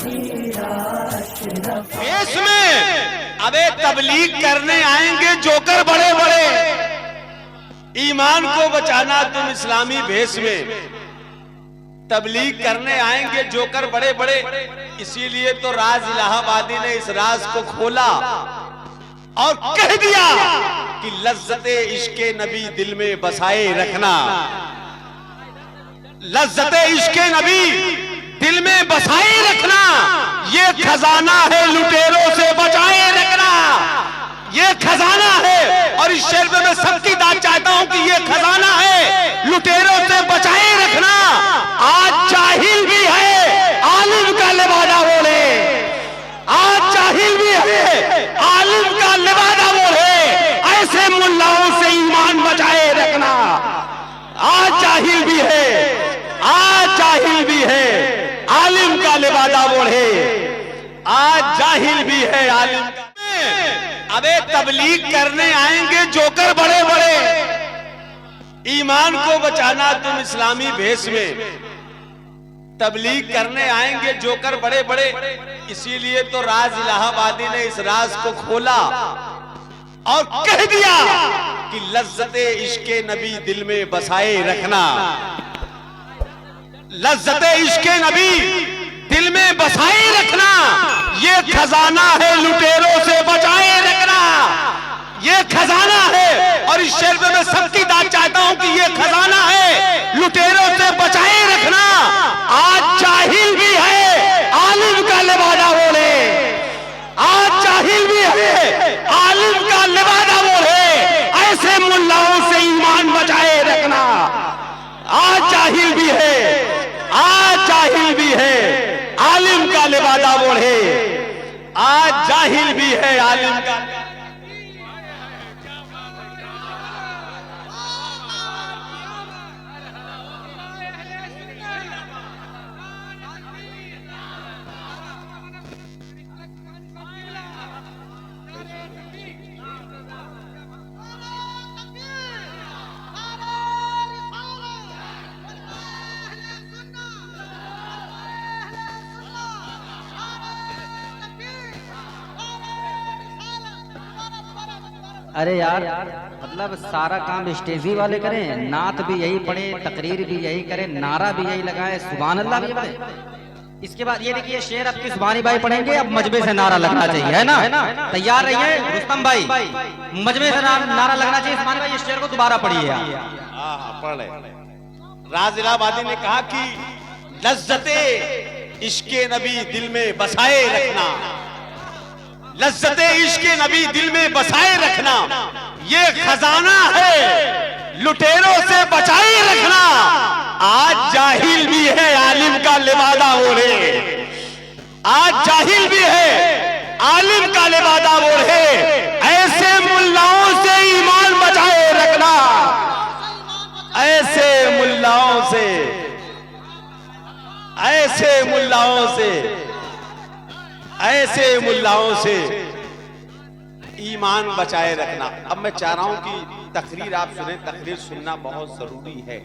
देश में अबे तबलीग करने आएंगे जोकर बड़े बड़े, ईमान को बचाना तुम इस्लामी भेष में। तबलीग करने आएंगे जोकर बड़े बड़े, इसीलिए तो राज इलाहाबादी ने इस राज को खोला और कह दिया कि लज्जते इश्के नबी दिल में बसाए रखना। लज्जते इश्के नबी दिल में बसाए रखना, ये खजाना है लुटेरों से बचाए रखना। ये खजाना है, और इस शेर में मैं सबकी दाद चाहता हूं कि ये खजाना है लुटेरों से बचाए रखना। आज जाहिल भी है आलिम का लिबादा बोले, आज जाहिल भी है आलिम का लिबादा बोले, ऐसे मुल्लाओं से ईमान बचाए रखना। आज जाहिल भी है, आज जाहिल भी है आलिम का लिबादा बोले, आज जाहिल भी है आलिम का। अबे तबलीग करने आएंगे जोकर बड़े बड़े, ईमान को बचाना तुम इस्लामी भेष में। तबलीग करने आएंगे जोकर बड़े बड़े, इसीलिए तो राज इलाहाबादी ने इस राज को खोला और कह दिया कि लज्जते इश्के नबी दिल में बसाए रखना। लज्जते इश्के नबी दिल में बसाए रखना, ये खजाना है लुटेरों से बचाए रखना। ये खजाना है, और इस शेर में मैं सबकी दाद चाहता हूं कि ये खजाना है लुटेरों से बचाए रखना। आज जाहिल भी है आलिम का लिबादा बोले, आज जाहिल भी है आलिम का लिबादा बोले, ऐसे मुल्लाओं से ईमान बचाए रखना। आज जाहिल भी है, आज जाहिल भी है आलिम का लिबादा बोले, आज जाहिल भी है आलिम का। अरे यार मतलब सारा काम स्टेजी वाले करें, नात भी यही पढ़े, तकरीर भी यही करें, नारा भी यही लगाए, सुभान अल्लाह भी पढ़े। इसके बाद ये देखिए शेर आपकी सुभानी भाई पढ़ेंगे, अब मजमे से नारा लगना चाहिए, है ना? तैयार रहिए रुस्तम भाई, मजमे से नारा लगना चाहिए। सुभानी भाई इस शेर को दोबारा पढ़िए। पढ़े। राज इलाहाबादी ने कहा कि लज्जते इश्के नबी दिल में बसाए रखना। लज्जते इश्के नबी दिल में बसाए रखना, ये खजाना है लुटेरों से बचाए रखना। आज जाहिल भी है आलिम का लिबादा बोले, आज जाहिल भी है आलिम का लिबादा बोले, ऐसे मुल्लाओं से ईमान बचाए रखना। ऐसे मुल्लाओं से, ऐसे मुल्लाओं से, ऐसे मुल्लाओं से ईमान बचाए रखना। अब मैं चाह रहा हूं कि तकरीर आप सुने, तकरीर सुनना बहुत जरूरी है,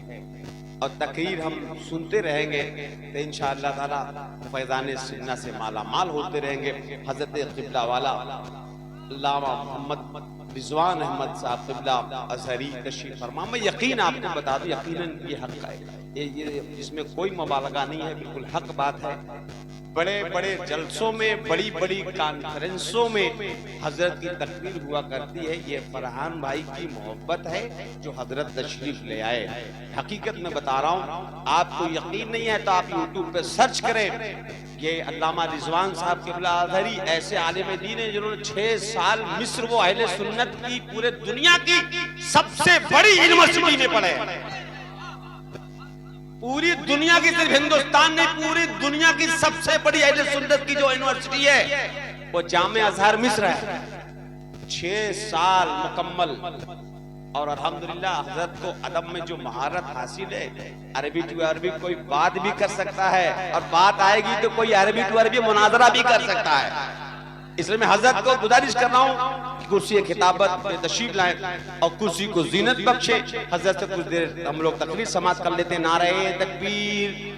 और तकरीर हम सुनते रहेंगे तो इंशाअल्लाह ताला फैज़ान सुन्ना से माला माल होते रहेंगे। हजरत क़िबला वाला अल्लामा मोहम्मद रिजवान अहमद साहब क़िबला अज़हरी तशरीफ़ फरमा। मैं यकीन आपको बता दूं, यकीनन ये हक है, ये इसमें कोई मुबालगा नहीं है, बिल्कुल हक बात है। बड़े बड़े जलसों में, बड़ी बड़ी कॉन्फ्रेंसों में हजरत की तकरीर हुआ करती है। ये फरहान भाई की मोहब्बत है जो हजरत तशरीफ ले आए। हकीकत में बता रहा हूँ, आपको यकीन नहीं है तो आप यूट्यूब पे सर्च करें। ये अल्लामा रिजवान साहब क़िबला अज़हरी ऐसे आलिम दीन है जिन्होंने 6 साल मिस्र, वो अहले सुन्नत की पूरे दुनिया की सबसे बड़ी यूनिवर्सिटी में पढ़े। पूरी दुनिया की, सिर्फ हिंदुस्तान नहीं, पूरी दुनिया की सबसे बड़ी अहले सुन्नत की जो यूनिवर्सिटी है वो जामे अज़हर मिस्र है। 6 साल मुकम्मल, और अल्हम्दुलिल्लाह हजरत को अदब में जो महारत हासिल है, अरबी टू अरबी कोई बात भी कर सकता है, और बात आएगी तो कोई अरबी टू अरबी मुनाजरा भी कर सकता है। इसलिए मैं हजरत को गुजारिश कर रहा हूँ कि कुर्सी खिताबत में तशरीफ लाएं और कुर्सी को जीनत बख्शे। हजरत से कुछ देर हम लोग तकरीर समाप्त कर लेते हैं। नारे तकबीर,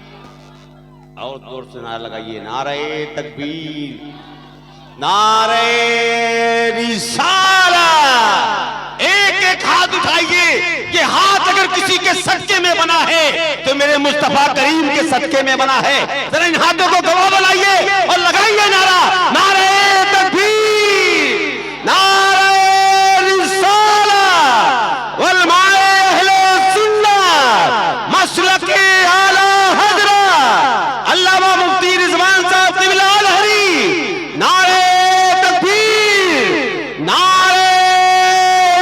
और जोर से नारा लगाइए, नारे तकबीर, नारे रिसाला। एक एक हाथ उठाइए। ये हाथ अगर किसी के सदके में बना है तो मेरे मुस्तफा करीम के सदके में बना है। जरा इन हाथों को गवाह बनाइए और लगाइए नारा, नारे तकबीर, नारे रिसाला, उलमाए अहले सुन्नत, मसलके आला हजरत अल्लामा मुफ्ती रिजवान साहब क़िबला अलहरी, नारे तकबीर, नारे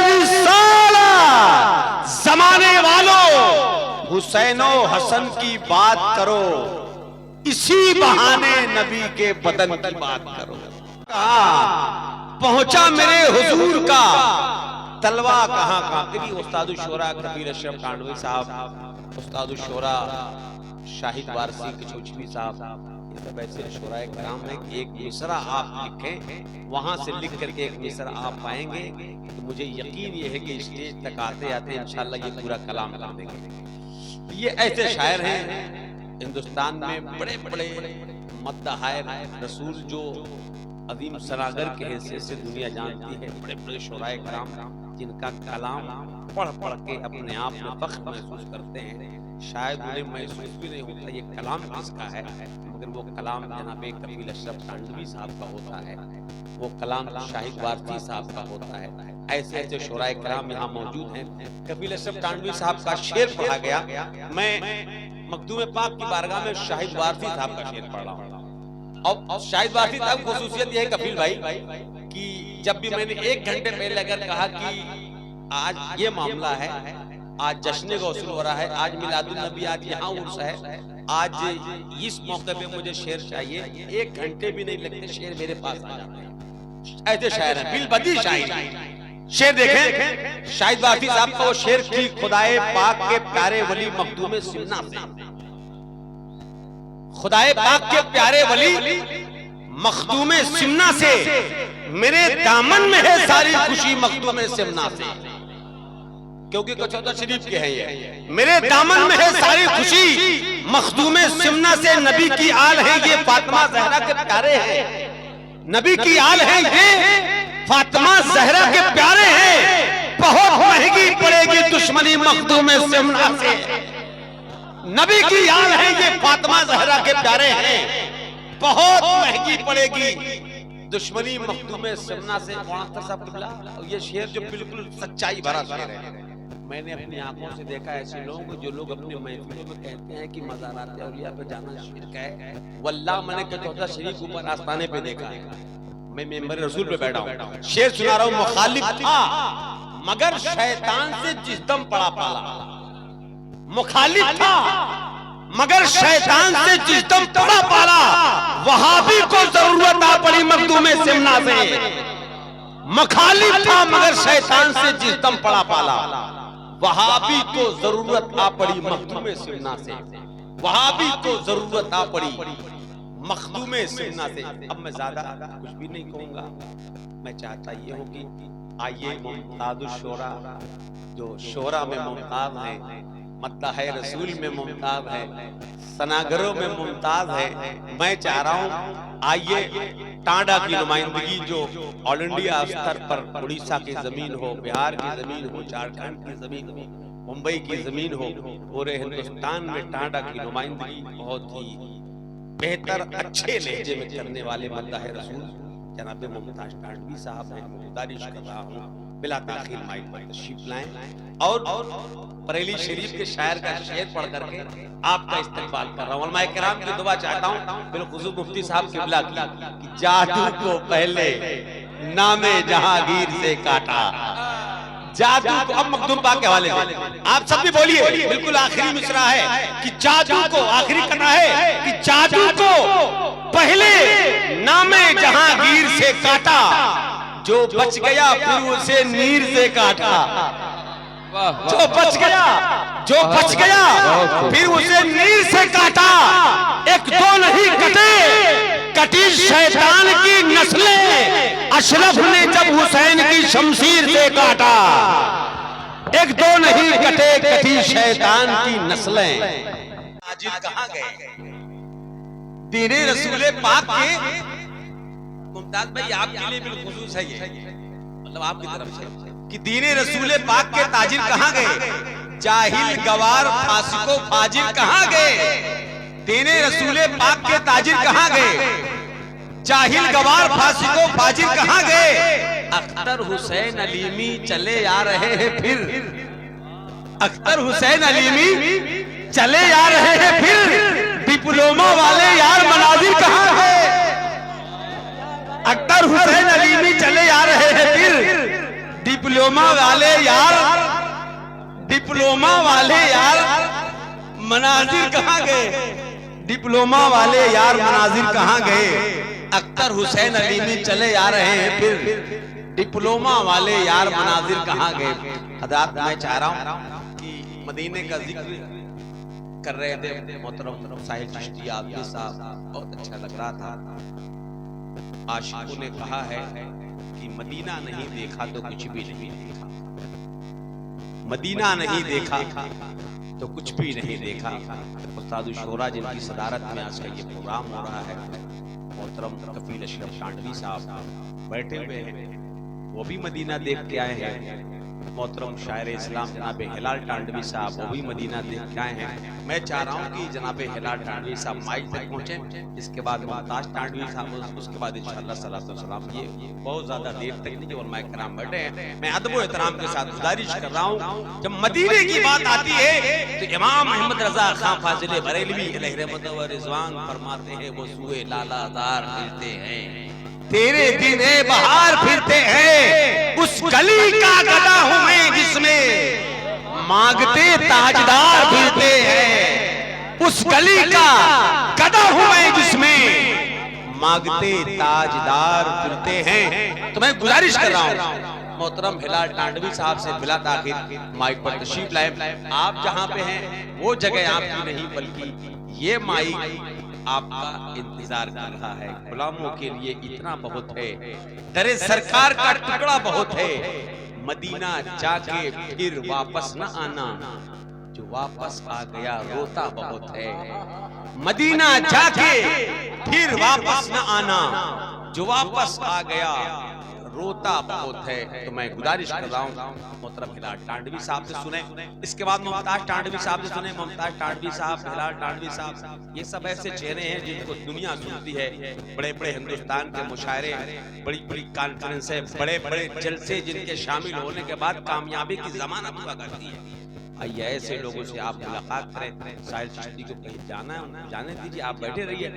रिसाला। जमाने वालों, हुसैनो हसन की बात करो, इसी बहाने नबी के बदन की बात करो। कहाँ पहुंचा मेरे हुजूर का तलवा, कहाँ कहाँ उस्ताद शोरा कबीर अशरफ कांडवी साहब, उस्ताद शोरा शाहिद वारसी कचौचवी साहब, ये सब ऐसे शोराए कराम है कि एक मिसरा आप लिखें, वहां से लिख करके एक मिसरा आप पाएंगे तो मुझे यकीन ये है कि स्टेज तक आते आते इंशाल्लाह ये पूरा कलाम कर देंगे। ये ऐसे शायर हैं हिंदुस्तान में, बड़े बड़े मद्दाहाए रसूल जो अजीम सनागर के हैसियत से दुनिया जानती है, बड़े बड़े शोराए कराम जिनका कलाम पढ़ पढ़ के अपने आप में फख्र महसूस करते हैं। शायद उन्हें महसूस भी नहीं होता ये कलाम किसका है, मगर वो कलाम जनाब कबीर अशरफ कांडवी साहब का होता है, वो कलाम शाहिद वारसी साहब का होता है। ऐसे ऐसे शोराए कराम यहाँ मौजूद हैं। कबीर अशरफ कांडवी साहब का शेर पढ़ा गया, मैं मखदूम पाक की बारगाह में शाहिद वारसी साहब का शेर पढ़ रहा हूँ। और शाहिद वारसी साहब की खुसूसियत यह है कफील भाई कि जब भी मैंने 1 घंटे पहले अगर कहा कि आज ये मामला है, आज जश्न गौसल हो रहा है, आज मिलादुल नबी, आज यहाँ उर्स है, आज इस मौके पे मुझे शेर चाहिए, 1 घंटे भी नहीं लगते शेर मेरे पास आ जाते हैं। ऐसे शायर हैं, बिलबदी शायर। शेर देखें शाहिद वारसी साहब का वो शेर की खुदाए पाक के प्यारे वली मखदूम सिमना से, खुदाए पाक के प्यारे वली मखदूम सिमना से, मेरे दामन में है सारी खुशी मखदूम सिमना से, क्योंकि कचौदा शरीफ के हैं ये। मेरे दामन में है सारी खुशी मखदूम सिमना से, नबी की आल है ये फातिमा जहरा के प्यारे हैं, नबी की आल है ये फातिमा जहरा के प्यारे हैं। बहुत महंगी पड़ेगी दुश्मनी मखदूम सिमना से, नबी की आल है ये फातिमा जहरा के प्यारे हैं, बहुत महंगी पड़ेगी दुश्मनी मखदूम सिमना से। ये शेर जो बिल्कुल सच्चाई भरा शेर है। मैंने अपनी आंखों से देखा ऐसे लोग जो लोग अपने महफिलों में कहते हैं कि मज़ारात औलिया पे जाना शिर्क है, वल्लाह मैंने कचौदा शरीफ ऊपर आस्ताने पे देखा है, मैं मेंबर रसूल पे बैठा हूँ। शेर सुना रहा हूँ, मुखालिफ था मगर शैतान से जिस्दम पड़ा पाला, मुखालिफ था मगर शैतान से जिस्दम पड़ा पाला, वहाबी को जरूरत आ पड़ी मखदूम सिमना से। मुखालिफ था मगर शैतान से जिस्दम पड़ा पाला, वहाबी को जरूरत आ पड़ी मखदूम सिमना से, वहाबी को जरूरत आ पड़ी मखदूम सिमना से। अब मैं ज्यादा कुछ भी नहीं कहूंगा, मैं चाहता ये हूँ कि आइए मुमताज़ुश शोरा, जो शोरा में मुमताज है, मद्दाह रसूल में मुमताज है, सनागरों में मुमताज है, मैं चाह रहा हूँ आइए टांडा की नुमाइंदगी जो ऑल इंडिया स्तर पर उड़ीसा की जमीन हो, बिहार की जमीन हो, झारखंड की जमीन हो, मुंबई की जमीन हो, पूरे हिंदुस्तान में टांडा की नुमाइंदगी बहुत ही बेहतर अच्छे लहजे में करने वाले मद्दाह रसूल जनाब मुमताज कांडवी साहब हैं। गुजारिश कर रहा हूँ बिला ताखीर माइक पर तशरीफ लाएं और बरेली शरीफ के शायर का शेर पढ़ करके आपका इस्तेमाल कर रहा हूँ। उलमाए किराम की दुआ चाहता हूँ बिलखुसूस मुफ्ती साहब किबला की कि जादू को पहले नामे जहांगीर से काटा, जादू को। अब मखदूम पाक के हवाले से आप सब भी बोलिए, बिल्कुल आखिरी मिसरा है कि जादू को, आखिरी करना है कि जादू को पहले नामे जहांगीर से काटा, जो बच गया फिर उसे नीर से काटा, जो बच गया, जो बच गया फिर उसे नीर से काटा। एक दो नहीं कटे, कटी शैतान की नस्लें, अशरफ ने जब हुसैन की शमशीर से काटा। एक दो नहीं कटे, कटी शैतान की नस्लें। आजिज कहाँ गए? दीने रसूले पाक के मुमताज भाई आपके लिए बिलखुसूस है ये, मतलब आपकी तरफ से कि दीने रसूले पाक के ताजिर कहां गए, जाहिल गवार फासिको फाजिर कहां गए। दीने रसूले पाक के ताजिर कहां गए, जाहिल गवार फासिको फाजिर कहां गए। अख्तर हुसैन अलीमी चले आ रहे हैं फिर, अख्तर हुसैन अलीमी चले आ रहे हैं फिर, डिप्लोमा वाले यार मनाजिर कहां है। अख्तर हुसैन अलीमी चले आ रहे हैं फिर, डिप्लोमा वाले यार, डिप्लोमा वाले यार मनाजिर कहां गए, डिप्लोमा वाले यार मनाजिर कहां गए। अख्तर हुसैन अलीमी चले आ रहे हैं फिर, डिप्लोमा वाले यार मनाजिर कहां गए। हज़रात मैं चाह रहा हूं कि मदीने का जिक्र कर रहे थे मोहतरम साहिल चिश्ती आदमी साहब, बहुत अच्छा लग रहा था। आशिकों ने कहा है कि मदीना नहीं देखा तो कुछ भी नहीं देखा, मदीना नहीं देखा तो कुछ भी नहीं देखा। उस्ताद शोरा जिनकी सदारत में आज का ये प्रोग्राम हो रहा है, मोहतरम कफील अशरफ टांडवी साहब बैठे हुए हैं, वो भी मदीना देख के आए हैं। मोहतरम शायर इस्लाम जनाब हिलाल टांडवी साहब, वो भी मदीना देख के आए हैं। मैं चाह रहा हूँ कि जनाब हिलाल टांडवी साहब माइक तक पहुँचे, इसके बाद मुमताज टांडवी साहब, उसके बाद इंशाअल्लाह सलातो सलाम। ये बहुत ज्यादा देर तक नहीं, और मैं कराम बैठे हैं। मैं अदब व एहतराम के साथ गुजारिश कर रहा हूँ, जब मदीने की बात आती है तो इमाम अहमद रजा खां फाजिल बरेलवी अलैहि रहमत व रिज़वान फरमाते हैं, वो सुए लालादार फिरते हैं, तेरे दिन बहार फिरते हैं, उस गली का गदा हूं मैं जिसमें मांगते ताजदार फिरते हैं, उस गली का गदा हूं मैं जिसमें मांगते ताजदार फिरते हैं। तो मैं गुजारिश कर रहा हूं मोहतरम हिलाल टांडवी साहब से बिला ताखिर माइक पर तशरीफ लाए। आप जहां पे हैं वो जगह आपकी नहीं, बल्कि ये माइक आपका इंतजार कर रहा है। गुलामों के लिए इतना बहुत है, दरे सरकार का टुकड़ा बहुत है, मदीना जाके फिर वापस न आना, जो वापस आ गया रोता बहुत है। मदीना जाके फिर वापस न आना, जो वापस आ गया रोता बहुत है। तो मैं गुजारिश कर रहा हूँ मोहतरम हिलाल टांडवी साहब से सुने, इसके बाद मुमताज टांडवी साहब से सुने। मुमताज टांडवी साहब, हिलाल टांडवी साहब, ये सब ऐसे चेहरे हैं जिनको दुनिया सुनती है। बड़े बड़े हिंदुस्तान के मुशायरे, बड़ी बड़ी कॉन्फ्रेंस है, बड़े बड़े जलसे जिनके शामिल होने के बाद कामयाबी की जमानत हुआ करती है। आइए ऐसे लोगों से आप मुलाकात करें। साहिल चिश्ती को कहीं जाना है, जाने दीजिए, आप बैठे रहिए।